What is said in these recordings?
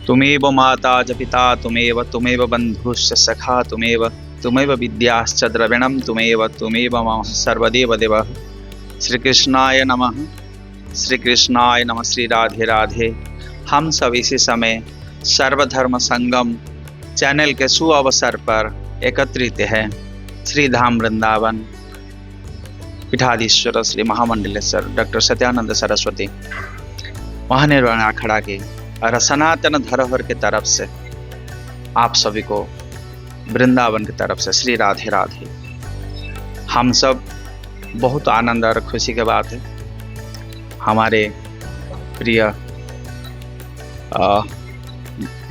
तुमेव माता च पिता तुमेव बन्धुश्च सखा तुमेव विद्याश्च द्रविणं तुमेव मम सर्वदेव देवः। श्री कृष्णाय नमः। श्री कृष्णाय नमः। श्री राधे राधे। हम सब इसी समय सर्वधर्म संगम चैनल के सुअवसर पर एकत्रित हैं। श्री धाम वृंदावन पीठाधीश्वर श्री महामंडलेश्वर डॉक्टर सत्यानंद सरस्वती महानिर्वाण अखाड़ा के और सनातन धरोहर की तरफ से आप सभी को वृंदावन की तरफ से श्री राधे राधे। हम सब बहुत आनंद और खुशी की बात है, हमारे प्रिय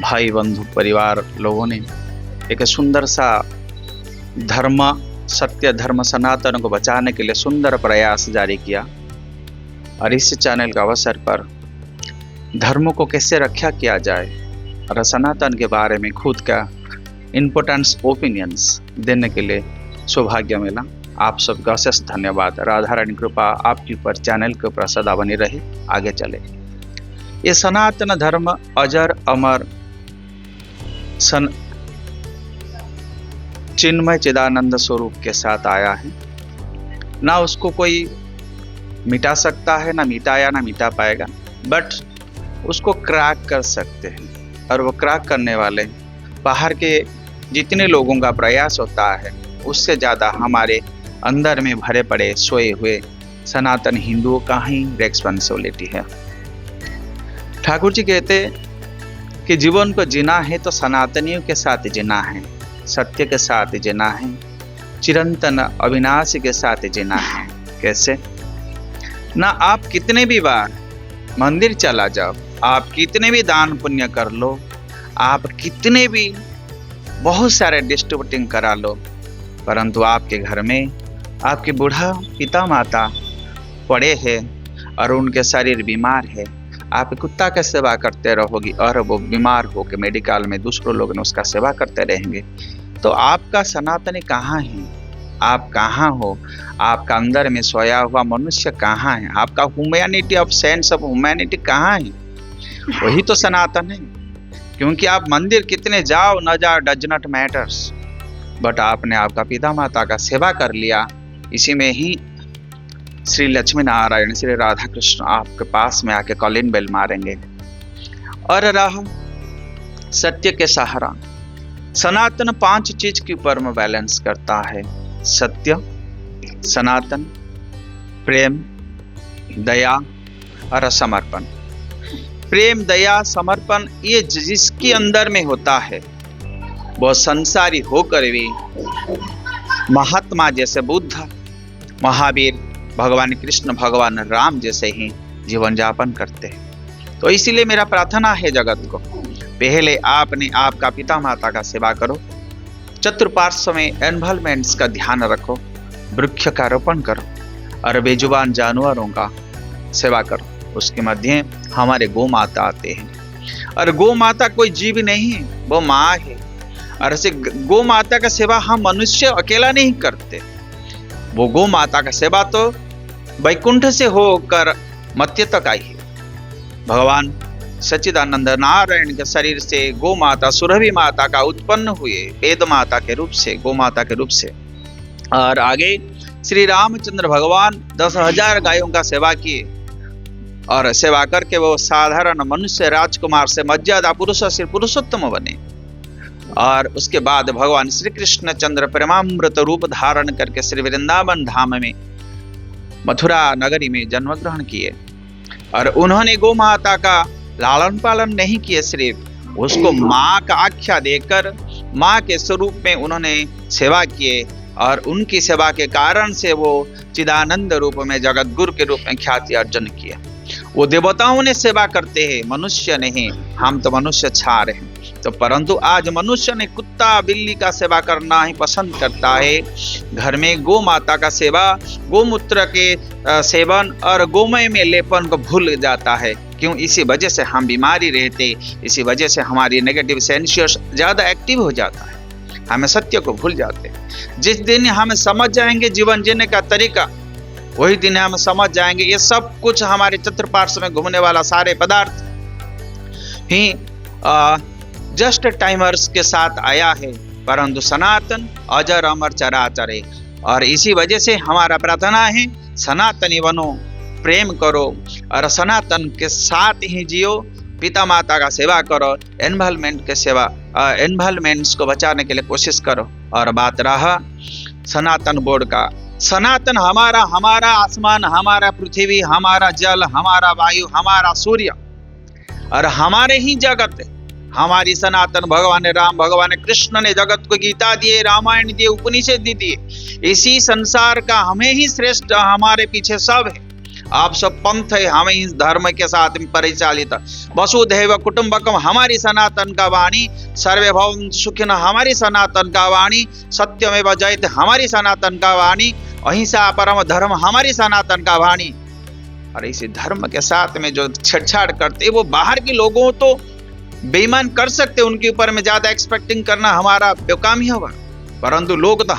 भाई बंधु परिवार लोगों ने एक सुंदर सा धर्म सत्य धर्म सनातन को बचाने के लिए सुंदर प्रयास जारी किया। और इस चैनल के अवसर पर धर्म को कैसे रक्षा किया जाए और सनातन के बारे में खुद का इम्पोर्टेंस ओपिनियंस देने के लिए सौभाग्य मिला। आप सबका अशेष धन्यवाद। राधा रानी कृपा आपके ऊपर चैनल के ऊपर सदा बनी रहे, आगे चले। ये सनातन धर्म अजर अमर चिन्मय चिदानंद स्वरूप के साथ आया है। ना उसको कोई मिटा सकता है, ना मिटाया ना मिटा पाएगा, बट उसको क्रैक कर सकते हैं। और वो क्रैक करने वाले बाहर के जितने लोगों का प्रयास होता है उससे ज़्यादा हमारे अंदर में भरे पड़े सोए हुए सनातन हिंदुओं का ही रेस्पॉन्सिबिलिटी है। ठाकुर जी कहते कि जीवन को जीना है तो सनातनियों के साथ जीना है, सत्य के साथ जीना है, चिरंतन अविनाशी के साथ जीना है। कैसे? ना आप कितने भी बार मंदिर चला जाओ, आप कितने भी दान पुण्य कर लो, आप कितने भी बहुत सारे डिस्ट्रीब्यूटिंग करा लो, परंतु आपके घर में आपके बूढ़ा पिता माता पड़े हैं और उनके शरीर बीमार है, आप कुत्ता का सेवा करते रहोगी और वो बीमार हो के मेडिकल में दूसरों लोग ने उसका सेवा करते रहेंगे, तो आपका सनातनी कहाँ है? आप कहाँ हो? आपका अंदर में सोया हुआ मनुष्य कहाँ है? आपका humanity of sense of humanity कहाँ है? वही तो सनातन है। क्योंकि आप मंदिर कितने जाओ न जाओ डज नॉट मैटर्स, बट आपने आपका पिता माता का सेवा कर लिया, इसी में ही श्री लक्ष्मी नारायण श्री राधा कृष्ण आपके पास में आके कॉलिंग बेल मारेंगे। और रहा सत्य के सहारा। सनातन 5 चीज के ऊपर में बैलेंस करता है: सत्य, सनातन, प्रेम, दया और समर्पण। प्रेम, दया, समर्पण ये जिसके अंदर में होता है वो संसारी होकर भी महात्मा जैसे बुद्ध, महावीर, भगवान कृष्ण, भगवान राम जैसे ही जीवन यापन करते हैं। तो इसीलिए मेरा प्रार्थना है जगत को, पहले आपने आपका पिता माता का सेवा करो, चतुर्पार्श्व में एनवायरमेंट्स का ध्यान रखो, वृक्ष का रोपण करो और बेजुबान जानवरों का सेवा करो। उसके मध्य हमारे गौ माता आते हैं और गौ माता कोई जीव नहीं है, वो माँ है। और ऐसे गौ माता का सेवा हम मनुष्य अकेला नहीं करते, वो गौ माता का सेवा तो वैकुंठ से होकर मत्य तक आई है। भगवान सच्चिदानंद नारायण के शरीर से गौ माता सुरभि माता का उत्पन्न हुए, वेद माता के रूप से, गौ माता के रूप से। और आगे श्री रामचंद्र भगवान 10,000 गायों का सेवा किए और सेवा करके वो साधारण मनुष्य राजकुमार से मर्यादा पुरुष से पुरुषोत्तम बने। और उसके बाद भगवान श्री कृष्ण चंद्र प्रेमामृत रूप धारण करके श्री वृंदावन धाम में मथुरा नगरी में जन्म ग्रहण किए। और उन्होंने गौ माता का लालन पालन नहीं किए, सिर्फ उसको माँ का आख्या देकर माँ के स्वरूप में उन्होंने सेवा किए। और उनकी सेवा के कारण से वो चिदानंद रूप में जगत गुरु के रूप में ख्याति अर्जन किए। वो देवताओं ने सेवा करते हैं, मनुष्य नहीं। हम तो मनुष्य छार हैं, तो परंतु आज मनुष्य ने कुत्ता बिल्ली का सेवा करना ही पसंद करता है। घर में गौ माता का सेवा, गोमूत्र के सेवन और गोमय में लेपन को भूल जाता है। क्यों? इसी वजह से हम बीमारी रहते, इसी वजह से हमारी नेगेटिव सेंसियस ज्यादा एक्टिव हो जाता है, हमें सत्य को भूल जाते हैं। जिस दिन हम समझ जाएंगे जीवन जीने का तरीका, वही दिन हम समझ जाएंगे ये सब कुछ हमारे चतुर्पार्श्व में घूमने वाला सारे पदार्थ ही जस्ट टाइमर्स के साथ आया है, परंतु सनातन अजर अमर चराचर है। और इसी वजह से हमारा प्रार्थना है, सनातनी बनो, प्रेम करो और सनातन के साथ ही जियो, पिता माता का सेवा करो, एनवायरमेंट्स को बचाने के लिए कोशिश करो। और बात रहा सनातन बोर्ड का, सनातन हमारा आसमान, हमारा पृथ्वी, हमारा जल, हमारा वायु, हमारा सूर्य और हमारे ही जगत है। हमारी सनातन भगवान राम, भगवान कृष्ण ने जगत को गीता दिए, रामायण दिए, उपनिषद दिए। इसी संसार का हमें ही श्रेष्ठ, हमारे पीछे सब है। आप सब पंथ है, हमें इस धर्म के साथ परिचालित। वसुधैव कुटुंबकम हमारी सनातन का वाणी, सर्वे भवन्तु सुखिनः हमारी सनातन का वाणी, सत्यमेव जयते हमारी सनातन का वाणी, अहिंसा परम धर्म हमारी सनातन का वाणी। और इसी धर्म के साथ में जो छेड़छाड़ करते, वो बाहर के लोगों तो बेईमान कर सकते, उनके ऊपर में ज्यादा एक्सपेक्टिंग करना हमारा बेकाम ही होगा। परंतु लोग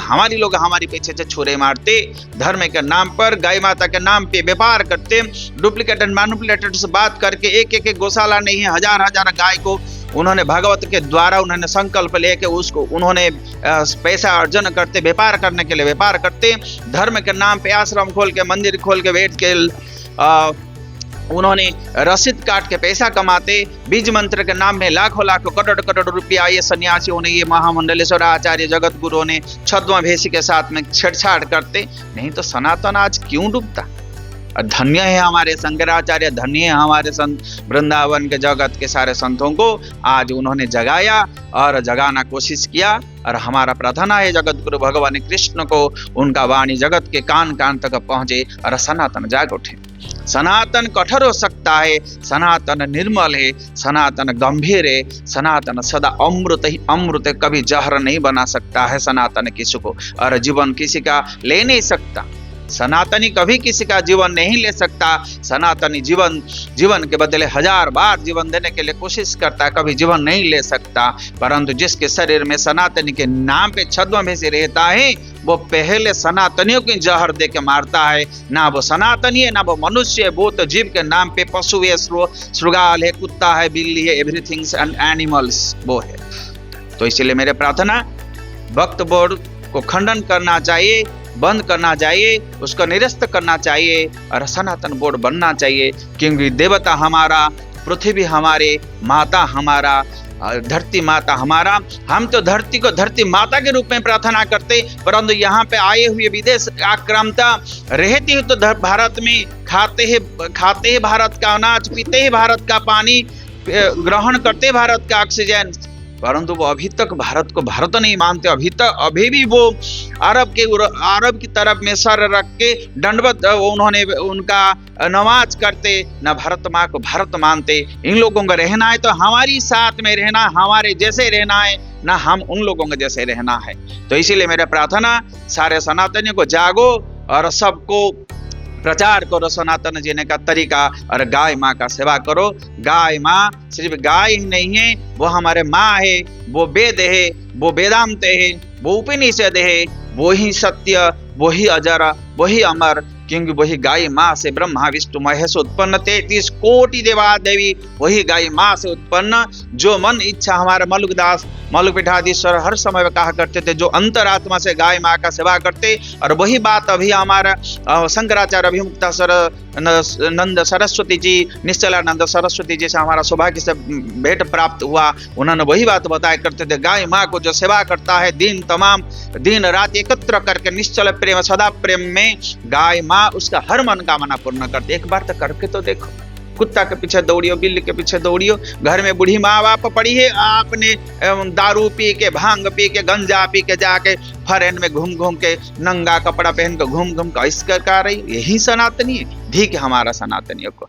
हमारे पीछे से छुरे मारते, धर्म के नाम पर, गाय माता के नाम पे व्यापार करते, डुप्लीकेट एंड मैनिपुलेटेड से बात करके एक गौशाला नहीं है, हजार गाय को उन्होंने भगवत के द्वारा उन्होंने संकल्प लेके उसको उन्होंने पैसा अर्जन करते, व्यापार करने के लिए व्यापार करते, धर्म के नाम पे आश्रम खोल के, मंदिर खोल के बैठ के उन्होंने रसीद काट के पैसा कमाते, बीज मंत्र के नाम में लाखों करोड़ रुपया ये सन्यासियों ने, ये महामंडलेश्वर आचार्य जगत गुरुओं ने छद्म भेषी के साथ में छेड़छाड़ करते। नहीं तो सनातन आज क्यों डूबता। और धन्य है हमारे शंकराचार्य, धन्य है हमारे संत वृंदावन के जगत के सारे संतों को, आज उन्होंने जगाया और जगाना कोशिश किया। और हमारा प्रार्थना है जगत गुरु भगवान कृष्ण को उनका वाणी जगत के कान कान तक पहुंचे और सनातन जाग उठे। सनातन कठोर हो सकता है, सनातन निर्मल है, सनातन गंभीर है, सनातन सदा अमृत ही अमृत है, कभी जहर नहीं बना सकता है सनातन किसी को, और जीवन किसी का ले नहीं सकता। सनातनी कभी किसी का जीवन नहीं ले सकता। सनातनी जीवन के बदले 1000 बार जीवन देने के लिए कोशिश करता है, कभी जीवन नहीं ले सकता। परंतु जिसके शरीर में सनातनी के नाम पे छद्म भेषी रहता है, वो पहले सनातनियों की जहर दे के मारता है। ना वो सनातनी है, ना वो मनुष्य है, वो तो जीव के नाम पे पशु है, श्रृगाल है, कुत्ता है, बिल्ली है, एवरीथिंग्स एंड एनिमल्स वो है। तो इसलिए मेरे प्रार्थना, भक्त बोर्ड को खंडन करना चाहिए, बंद करना चाहिए, उसको निरस्त करना चाहिए और सनातन बोर्ड बनना चाहिए। क्योंकि देवता हमारा, पृथ्वी हमारे, माता हमारा, धरती माता हमारा। हम तो धरती को धरती माता के रूप में प्रार्थना करते, परंतु यहाँ पे आए हुए विदेश आक्रांता रहती है तो भारत में खाते हैं भारत का अनाज, पीते हैं भारत का पानी, ग्रहण करते भारत का ऑक्सीजन, परंतु वो अभी तक भारत को भारत नहीं मानते। अभी भी वो अरब की तरफ में सर रख के दंडवत उन्होंने उनका नमाज करते, न भारत माँ को भारत मानते। इन लोगों का रहना है तो हमारी साथ में रहना, हमारे जैसे रहना है, ना हम उन लोगों के जैसे रहना है। तो इसीलिए मेरा प्रार्थना, सारे सनातनियों को जागो और सबको प्रचार करो सनातन जीने का तरीका, और गाय माँ का सेवा करो। गाय माँ सिर्फ गाय ही नहीं है, वो हमारे माँ है, वो वेद है, वो वेदांत है, वो उपनिषद है, वो ही सत्य, वो ही अजर, वही अमर। क्योंकि वही गाय माँ से ब्रह्मा विष्णु महेश उत्पन्न, 33 कोटि देवा देवी वही गाय माँ से उत्पन्न। जो मन इच्छा हमारे मलुकदास मलुकपीठाधीश्वर हर समय कहा करते थे, जो अंतरात्मा से गाय माँ का सेवा करते। और वही बात अभी हमारा शंकराचार्य अभिमुक्तासर नंद सरस्वती जी, निश्चलानंद सरस्वती जी से हमारा सौभाग्य से भेंट प्राप्त हुआ। उन्होंने वही बात बताया करते थे, गाय माँ को जो सेवा करता है दिन रात एकत्र करके निश्चल प्रेम सदा प्रेम में, गाय माँ उसका हर मनोकामना पूर्ण करते। एक बार तो करके तो देखो। कुत्ता के पीछे दौड़ियो, बिल्ली के पीछे दौड़ियो, घर में बूढ़ी माँ बाप पड़ी है, आपने दारू पी के, भांग पी के, गंजा पी के जाके फॉरेन में घूम के, नंगा कपड़ा पहन के घूम के इसका कर रही, यही सनातनी है। ठीक है हमारा सनातनियों को